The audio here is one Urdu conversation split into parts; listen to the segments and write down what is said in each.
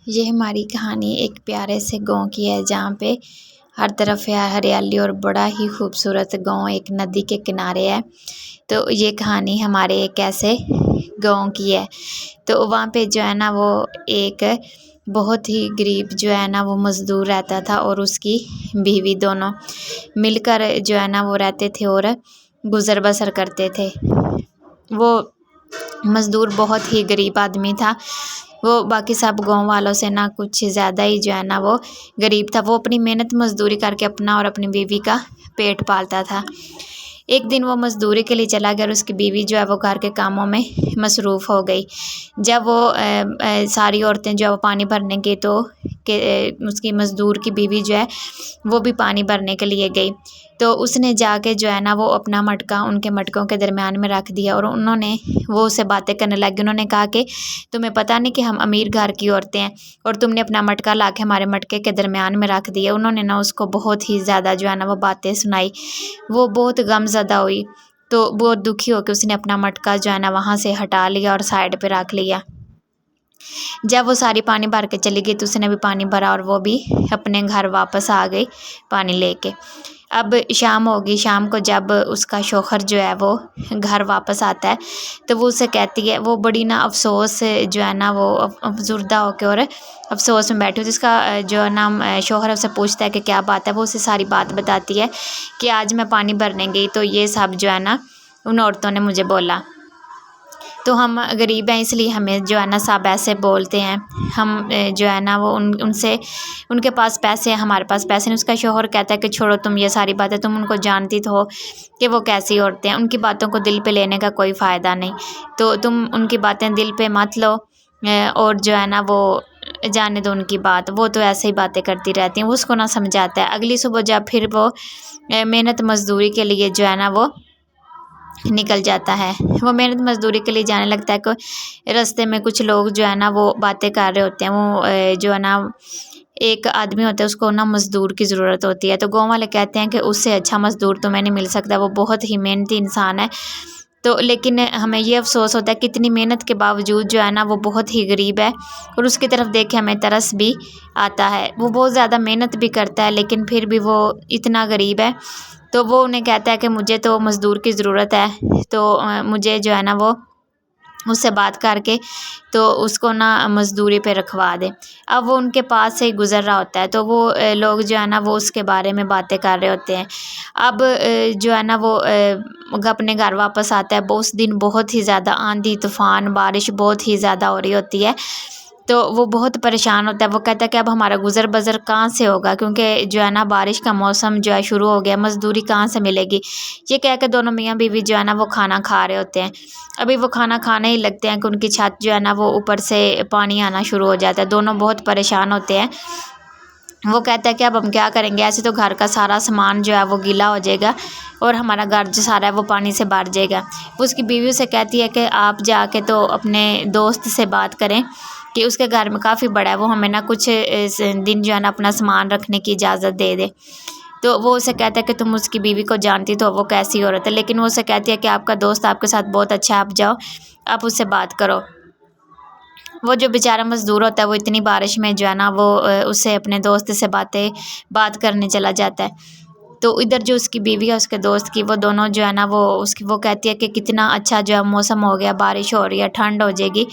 یہ ہماری کہانی ایک پیارے سے گاؤں کی ہے جہاں پہ ہر طرف ہے ہریالی اور بڑا ہی خوبصورت گاؤں ایک ندی کے کنارے ہے۔ تو یہ کہانی ہمارے ایک ایسے گاؤں کی ہے۔ تو وہاں پہ جو ہے نا وہ ایک بہت ہی غریب جو ہے نا وہ مزدور رہتا تھا اور اس کی بیوی، دونوں مل کر جو ہے نا وہ رہتے تھے اور گزر بسر کرتے تھے۔ وہ مزدور بہت ہی غریب آدمی تھا، وہ باقی سب گاؤں والوں سے نہ کچھ زیادہ ہی جو ہے نا وہ غریب تھا۔ وہ اپنی محنت مزدوری کر کے اپنا اور اپنی بیوی کا پیٹ پالتا تھا۔ ایک دن وہ مزدوری کے لیے چلا گیا اور اس کی بیوی جو ہے وہ گھر کے کاموں میں مصروف ہو گئی۔ جب وہ ساری عورتیں جو ہے وہ پانی بھرنے گئی تو اس کی مزدور کی بیوی جو ہے وہ بھی پانی بھرنے کے لیے گئی۔ تو اس نے جا کے جو ہے نا وہ اپنا مٹکا ان کے مٹکوں کے درمیان میں رکھ دیا اور وہ اسے باتیں کرنے لگے۔ انہوں نے کہا کہ تمہیں پتہ نہیں کہ ہم امیر گھر کی عورتیں ہیں اور تم نے اپنا مٹکا لا کے ہمارے مٹکے کے درمیان میں رکھ دیا۔ انہوں نے نا اس کو بہت ہی زیادہ جو ہے نا وہ باتیں سنائی۔ وہ بہت غم زدہ ہوئی تو بہت دکھی ہو کے اس نے اپنا مٹکا جو ہے نا وہاں سے ہٹا لیا اور سائڈ پہ رکھ لیا۔ جب وہ ساری پانی بھر کے چلی گئی تو اس نے بھی پانی بھرا اور وہ بھی اپنے گھر واپس آ گئی پانی لے کے۔ اب شام ہوگی، شام کو جب اس کا شوہر جو ہے وہ گھر واپس آتا ہے تو وہ اسے کہتی ہے، وہ بڑی نا افسوس جو ہے نا وہ افسردہ ہو کے اور افسوس میں بیٹھی ہوئی، جس کا جو نام شوہر اسے پوچھتا ہے کہ کیا بات ہے، وہ اسے ساری بات بتاتی ہے کہ آج میں پانی بھرنے گئی تو یہ سب جو ہے نا ان عورتوں نے مجھے بولا، تو ہم غریب ہیں اس لیے ہمیں جو ہے نا سب ایسے بولتے ہیں، ہم جو ہے نا وہ ان سے ان کے پاس پیسے ہیں، ہمارے پاس پیسے نہیں۔ اس کا شوہر کہتا ہے کہ چھوڑو تم یہ ساری باتیں، تم ان کو جانتی تو ہو کہ وہ کیسی عورتیں ہیں، ان کی باتوں کو دل پہ لینے کا کوئی فائدہ نہیں، تو تم ان کی باتیں دل پہ مت لو اور جو ہے نا وہ جانے دو ان کی بات، وہ تو ایسے ہی باتیں کرتی رہتی ہیں۔ وہ اس کو نہ سمجھاتا ہے۔ اگلی صبح جب پھر وہ محنت مزدوری کے لیے جو ہے نا وہ نکل جاتا ہے، وہ محنت مزدوری کے لیے جانے لگتا ہے کہ راستے میں کچھ لوگ جو ہے نا وہ باتیں کر رہے ہوتے ہیں۔ وہ جو ہے نا ایک آدمی ہوتا ہے، اس کو نا مزدور کی ضرورت ہوتی ہے، تو گاؤں والے کہتے ہیں کہ اس سے اچھا مزدور تمہیں نہیں مل سکتا، وہ بہت ہی محنتی انسان ہے۔ تو لیکن ہمیں یہ افسوس ہوتا ہے کہ اتنی محنت کے باوجود جو ہے نا وہ بہت ہی غریب ہے اور اس کی طرف دیکھ کے ہمیں ترس بھی آتا ہے۔ وہ بہت زیادہ محنت بھی کرتا ہے لیکن پھر بھی وہ اتنا غریب ہے۔ تو وہ انہیں کہتا ہے کہ مجھے تو مزدور کی ضرورت ہے، تو مجھے جو ہے نا وہ اس سے بات کر کے تو اس کو نا مزدوری پہ رکھوا دے۔ اب وہ ان کے پاس سے ہی گزر رہا ہوتا ہے تو وہ لوگ جو ہے نا وہ اس کے بارے میں باتیں کر رہے ہوتے ہیں۔ اب جو ہے نا وہ اپنے گھر واپس آتا ہے، اس دن بہت ہی زیادہ آندھی طوفان بارش بہت ہی زیادہ ہو رہی ہوتی ہے، تو وہ بہت پریشان ہوتا ہے۔ وہ کہتا ہے کہ اب ہمارا گزر بسر کہاں سے ہوگا، کیونکہ جو ہے نا بارش کا موسم جو ہے شروع ہو گیا، مزدوری کہاں سے ملے گی۔ یہ کہہ کے دونوں میاں بیوی جو ہے نا وہ کھانا کھا رہے ہوتے ہیں۔ ابھی وہ کھانا کھانے ہی لگتے ہیں کہ ان کی چھت جو ہے نا وہ اوپر سے پانی آنا شروع ہو جاتا ہے۔ دونوں بہت پریشان ہوتے ہیں۔ وہ کہتا ہے کہ اب ہم کیا کریں گے، ایسے تو گھر کا سارا سامان جو ہے وہ گیلا ہو جائے گا اور ہمارا گھر جو سارا ہے وہ پانی سے بھر جائے گا۔ وہ اس کی بیوی سے کہتی ہے کہ آپ جا کے تو اپنے دوست سے بات کریں کہ اس کے گھر میں کافی بڑا ہے، وہ ہمیں نا کچھ دن جو ہے نا اپنا سامان رکھنے کی اجازت دے دے۔ تو وہ اسے کہتا ہے کہ تم اس کی بیوی کو جانتی تو وہ کیسی عورت ہے، لیکن وہ اسے کہتی ہے کہ آپ کا دوست آپ کے ساتھ بہت اچھا ہے، آپ جاؤ آپ اس سے بات کرو۔ وہ جو بیچارہ مزدور ہوتا ہے وہ اتنی بارش میں جو ہے نا وہ اسے اپنے دوست سے بات کرنے چلا جاتا ہے۔ تو ادھر جو اس کی بیوی ہے اس کے دوست کی، وہ دونوں جو ہے نا وہ کہتی ہے کہ کتنا اچھا جو ہے موسم ہو گیا، بارش ہو رہی ہے، ٹھنڈ ہو جائے گی،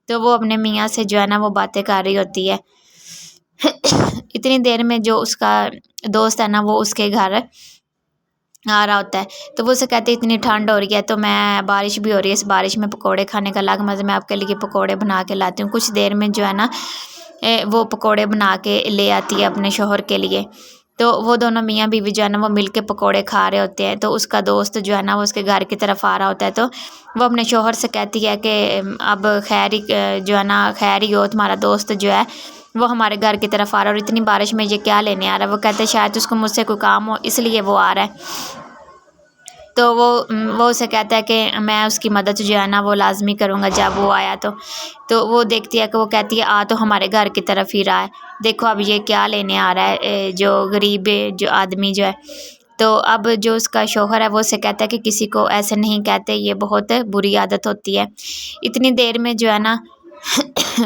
تو وہ اپنے میاں سے جو ہے نا وہ باتیں کر رہی ہوتی ہے۔ اتنی دیر میں جو اس کا دوست ہے نا وہ اس کے گھر آ رہا ہوتا ہے، تو وہ اسے کہتے ہیں اتنی ٹھنڈ ہو رہی ہے تو میں بارش بھی ہو رہی ہے، اس بارش میں پکوڑے کھانے کا الگ مزہ، میں آپ کے لیے پکوڑے بنا کے لاتی ہوں۔ کچھ دیر میں جو ہے نا وہ پکوڑے بنا کے لے آتی ہے اپنے شوہر کے لیے۔ تو وہ دونوں میاں بیوی جو ہے نا وہ مل کے پکوڑے کھا رہے ہوتے ہیں، تو اس کا دوست جو ہے نا وہ اس کے گھر کی طرف آ رہا ہوتا ہے، تو وہ اپنے شوہر سے کہتی ہے کہ اب خیر جو ہے نا خیر ہی ہو، تمہارا دوست جو ہے وہ ہمارے گھر کی طرف آ رہا ہے اور اتنی بارش میں یہ کیا لینے آ رہا ہے۔ وہ کہتے ہیں شاید اس کو مجھ سے کوئی کام ہو اس لیے وہ آ رہا ہے۔ تو وہ اسے کہتا ہے کہ میں اس کی مدد جو ہے نا وہ لازمی کروں گا جب وہ آیا تو وہ دیکھتی ہے کہ وہ کہتی ہے آ تو ہمارے گھر کی طرف ہی رہا ہے، دیکھو اب یہ کیا لینے آ رہا ہے جو غریب جو آدمی جو ہے۔ تو اب جو اس کا شوہر ہے وہ اسے کہتا ہے کہ کسی کو ایسے نہیں کہتے، یہ بہت بری عادت ہوتی ہے۔ اتنی دیر میں جو ہے نا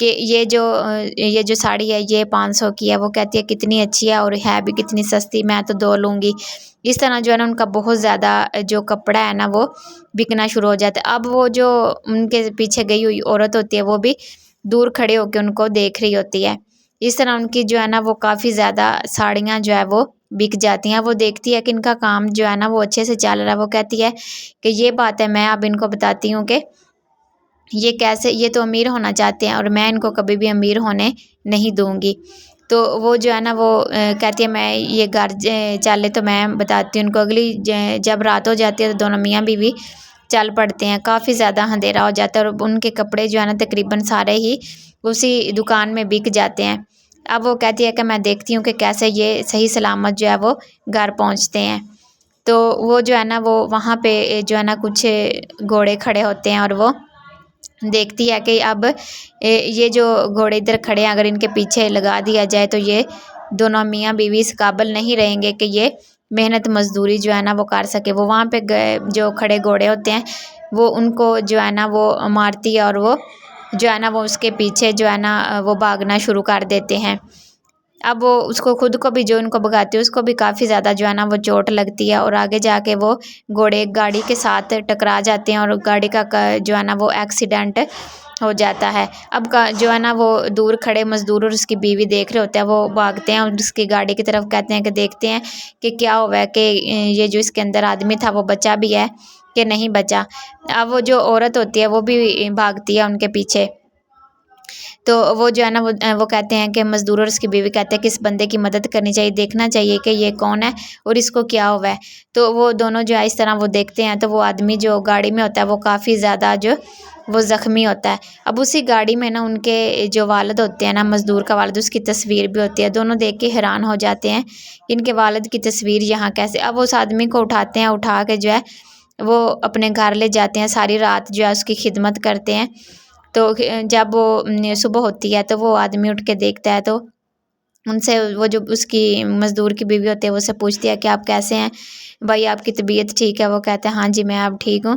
کہ یہ جو ساڑی ہے یہ 500 کی ہے، وہ کہتی ہے کتنی اچھی ہے اور ہے بھی کتنی سستی، میں تو 2 لوں گی۔ اس طرح جو ہے نا ان کا بہت زیادہ جو کپڑا ہے نا وہ بکنا شروع ہو جاتا ہے۔ اب وہ جو ان کے پیچھے گئی ہوئی عورت ہوتی ہے وہ بھی دور کھڑے ہو کے ان کو دیکھ رہی ہوتی ہے۔ اس طرح ان کی جو ہے نا وہ کافی زیادہ ساڑیاں جو ہے وہ بک جاتی ہیں۔ وہ دیکھتی ہے کہ ان کا کام جو ہے نا وہ اچھے سے چل رہا ہے، وہ کہتی ہے کہ یہ بات ہے، میں اب ان کو بتاتی ہوں کہ یہ تو امیر ہونا چاہتے ہیں اور میں ان کو کبھی بھی امیر ہونے نہیں دوں گی۔ تو وہ جو ہے نا وہ کہتی ہے میں یہ گھر چلے تو میں بتاتی ہوں ان کو۔ اگلی جب رات ہو جاتی ہے تو دونوں میاں بیوی چل پڑتے ہیں۔ کافی زیادہ اندھیرا ہو جاتا ہے اور ان کے کپڑے جو ہے نا تقریباً سارے ہی اسی دکان میں بک جاتے ہیں۔ اب وہ کہتی ہے کہ میں دیکھتی ہوں کہ کیسے یہ صحیح سلامت جو ہے وہ گھر پہنچتے ہیں۔ تو وہ جو ہے نا وہ وہاں پہ جو ہے نا کچھ گھوڑے کھڑے ہوتے ہیں اور وہ دیکھتی ہے کہ اب یہ جو گھوڑے ادھر کھڑے ہیں اگر ان کے پیچھے لگا دیا جائے تو یہ دونوں میاں بیوی اس قابل نہیں رہیں گے کہ یہ محنت مزدوری جو ہے نا وہ کر سکے۔ وہ وہاں پہ جو کھڑے گھوڑے ہوتے ہیں وہ ان کو جو ہے نا وہ مارتی ہے اور وہ جو ہے نا وہ اس کے پیچھے جو ہے نا وہ بھاگنا شروع کر دیتے ہیں۔ اب وہ اس کو خود کو بھی جو ان کو بھگاتی ہے اس کو بھی کافی زیادہ جو ہے نا وہ چوٹ لگتی ہے اور آگے جا کے وہ گھوڑے گاڑی کے ساتھ ٹکرا جاتے ہیں اور گاڑی کا جو ہے نا وہ ایکسیڈنٹ ہو جاتا ہے۔ اب جو ہے نا وہ دور کھڑے مزدور اور اس کی بیوی دیکھ رہے ہوتے ہیں، وہ بھاگتے ہیں اور اس کی گاڑی کی طرف کہتے ہیں کہ دیکھتے ہیں کہ کیا ہوا ہے، کہ یہ جو اس کے اندر آدمی تھا وہ بچا بھی ہے کہ نہیں بچا۔ اب وہ جو عورت ہوتی ہے وہ بھی بھاگتی ہے ان کے پیچھے۔ تو وہ جو ہے نا وہ کہتے ہیں کہ مزدور اور اس کی بیوی کہتے ہیں کہ اس بندے کی مدد کرنی چاہیے، دیکھنا چاہیے کہ یہ کون ہے اور اس کو کیا ہوا ہے۔ تو وہ دونوں جو ہے اس طرح وہ دیکھتے ہیں تو وہ آدمی جو گاڑی میں ہوتا ہے وہ کافی زیادہ جو وہ زخمی ہوتا ہے۔ اب اسی گاڑی میں نا ان کے جو والد ہوتے ہیں نا، مزدور کا والد، اس کی تصویر بھی ہوتی ہے۔ دونوں دیکھ کے حیران ہو جاتے ہیں ان کے والد کی تصویر یہاں کیسے۔ اب اس آدمی کو اٹھاتے ہیں، اٹھا کے جو ہے وہ اپنے گھر لے جاتے ہیں، ساری رات جو ہے اس کی خدمت کرتے ہیں۔ تو جب وہ صبح ہوتی ہے تو وہ آدمی اٹھ کے دیکھتا ہے تو ان سے وہ جو اس کی مزدور کی بیوی ہوتی ہے وہ سے پوچھتی ہے کہ آپ کیسے ہیں بھائی، آپ کی طبیعت ٹھیک ہے؟ وہ کہتے ہیں ہاں جی میں اب ٹھیک ہوں۔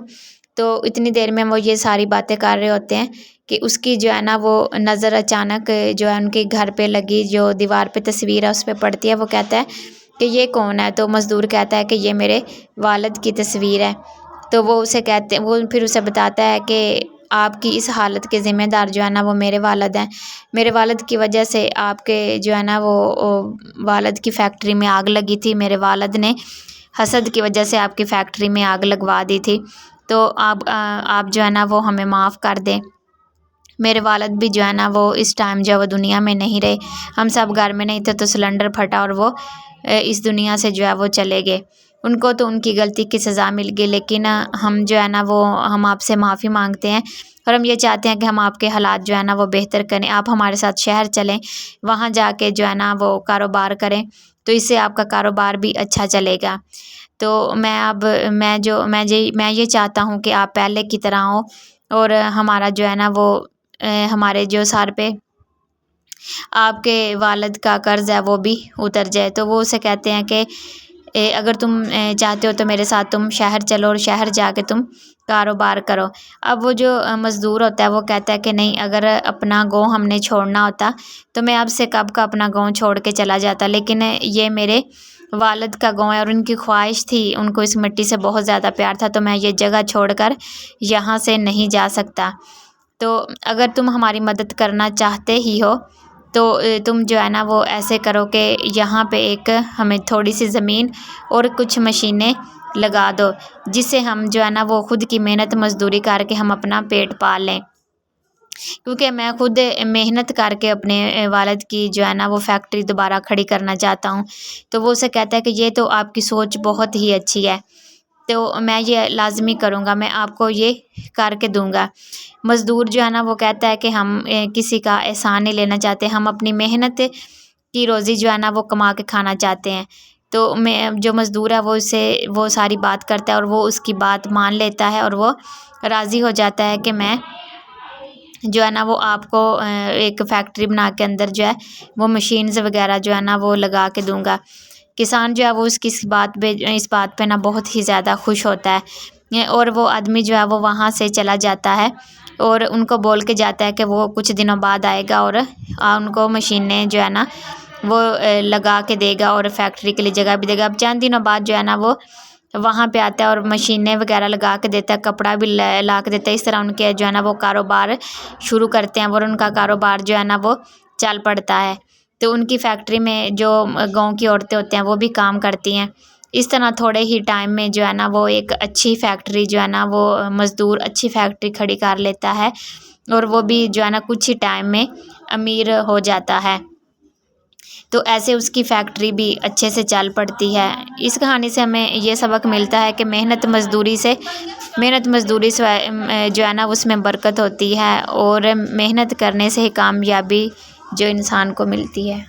تو اتنی دیر میں وہ یہ ساری باتیں کر رہے ہوتے ہیں کہ اس کی جو ہے نا وہ نظر اچانک جو ہے ان کے گھر پہ لگی جو دیوار پہ تصویر ہے اس پہ پڑتی ہے۔ وہ کہتا ہے کہ یہ کون ہے؟ تو مزدور کہتا ہے کہ یہ میرے والد کی تصویر ہے۔ تو وہ پھر اسے بتاتا ہے کہ آپ کی اس حالت کے ذمہ دار جو ہے نا وہ میرے والد ہیں۔ میرے والد کی وجہ سے آپ کے جو ہے نا وہ والد کی فیکٹری میں آگ لگی تھی، میرے والد نے حسد کی وجہ سے آپ کی فیکٹری میں آگ لگوا دی تھی، تو آپ جو ہے نا وہ ہمیں معاف کر دیں۔ میرے والد بھی جو ہے نا وہ اس ٹائم جو ہے وہ دنیا میں نہیں رہے، ہم سب گھر میں نہیں تھے تو سلنڈر پھٹا اور وہ اس دنیا سے جو ہے وہ چلے گئے۔ ان کو تو ان کی غلطی کی سزا مل گئی، لیکن ہم جو ہے نا وہ ہم آپ سے معافی مانگتے ہیں اور ہم یہ چاہتے ہیں کہ ہم آپ کے حالات جو ہے نا وہ بہتر کریں۔ آپ ہمارے ساتھ شہر چلیں، وہاں جا کے جو ہے نا وہ کاروبار کریں تو اس سے آپ کا کاروبار بھی اچھا چلے گا۔ تو میں یہ چاہتا ہوں کہ آپ پہلے کی طرح ہو اور ہمارا جو ہے نا وہ ہمارے جو سر پہ آپ کے والد کا قرض ہے وہ بھی اتر جائے۔ تو وہ اسے کہتے ہیں کہ اگر تم چاہتے ہو تو میرے ساتھ تم شہر چلو اور شہر جا کے تم کاروبار کرو۔ اب وہ جو مزدور ہوتا ہے وہ کہتا ہے کہ نہیں، اگر اپنا گاؤں ہم نے چھوڑنا ہوتا تو میں اب سے کب کا اپنا گاؤں چھوڑ کے چلا جاتا، لیکن یہ میرے والد کا گاؤں ہے اور ان کی خواہش تھی، ان کو اس مٹی سے بہت زیادہ پیار تھا، تو میں یہ جگہ چھوڑ کر یہاں سے نہیں جا سکتا۔ تو اگر تم ہماری مدد کرنا چاہتے ہی ہو تو تم جو ہے نا وہ ایسے کرو کہ یہاں پہ ہمیں تھوڑی سی زمین اور کچھ مشینیں لگا دو، جس سے ہم جو ہے نا وہ خود کی محنت مزدوری کر کے ہم اپنا پیٹ پال لیں، کیونکہ میں خود محنت کر کے اپنے والد کی جو ہے نا وہ فیکٹری دوبارہ کھڑی کرنا چاہتا ہوں۔ تو وہ اسے کہتا ہے کہ یہ تو آپ کی سوچ بہت ہی اچھی ہے، تو میں یہ لازمی کروں گا، میں آپ کو یہ کر کے دوں گا۔ مزدور جو ہے نا وہ کہتا ہے کہ ہم کسی کا احسان نہیں لینا چاہتے، ہم اپنی محنت کی روزی جو ہے نا وہ کما کے کھانا چاہتے ہیں۔ تو جو مزدور ہے وہ ساری بات کرتا ہے اور وہ اس کی بات مان لیتا ہے اور وہ راضی ہو جاتا ہے کہ میں جو ہے نا وہ آپ کو ایک فیکٹری بنا کے اندر جو ہے وہ مشینز وغیرہ جو ہے نا وہ لگا کے دوں گا۔ کسان جو ہے وہ اس بات پہ نا بہت ہی زیادہ خوش ہوتا ہے۔ اور وہ آدمی جو ہے وہ وہاں سے چلا جاتا ہے اور ان کو بول کے جاتا ہے کہ وہ کچھ دنوں بعد آئے گا اور ان کو مشینیں جو ہے نا وہ لگا کے دے گا اور فیکٹری کے لیے جگہ بھی دے گا۔ اب چند دنوں بعد جو ہے نا وہ وہاں پہ آتا ہے اور مشینیں وغیرہ لگا کے دیتا ہے، کپڑا بھی لا کے دیتا ہے۔ اس طرح ان کے جو ہے نا وہ کاروبار شروع کرتے ہیں اور ان کا کاروبار جو ہے نا وہ چل پڑتا ہے۔ تو ان کی فیکٹری میں جو گاؤں کی عورتیں ہوتے ہیں وہ بھی کام کرتی ہیں۔ اس طرح تھوڑے ہی ٹائم میں جو ہے نا وہ ایک اچھی فیکٹری جو ہے نا وہ مزدور اچھی فیکٹری کھڑی کر لیتا ہے اور وہ بھی جو ہے نا کچھ ہی ٹائم میں امیر ہو جاتا ہے۔ تو ایسے اس کی فیکٹری بھی اچھے سے چل پڑتی ہے۔ اس کہانی سے ہمیں یہ سبق ملتا ہے کہ محنت مزدوری سے جو ہے نا اس میں برکت ہوتی ہے اور محنت کرنے سے ہی کامیابی جو انسان کو ملتی ہے۔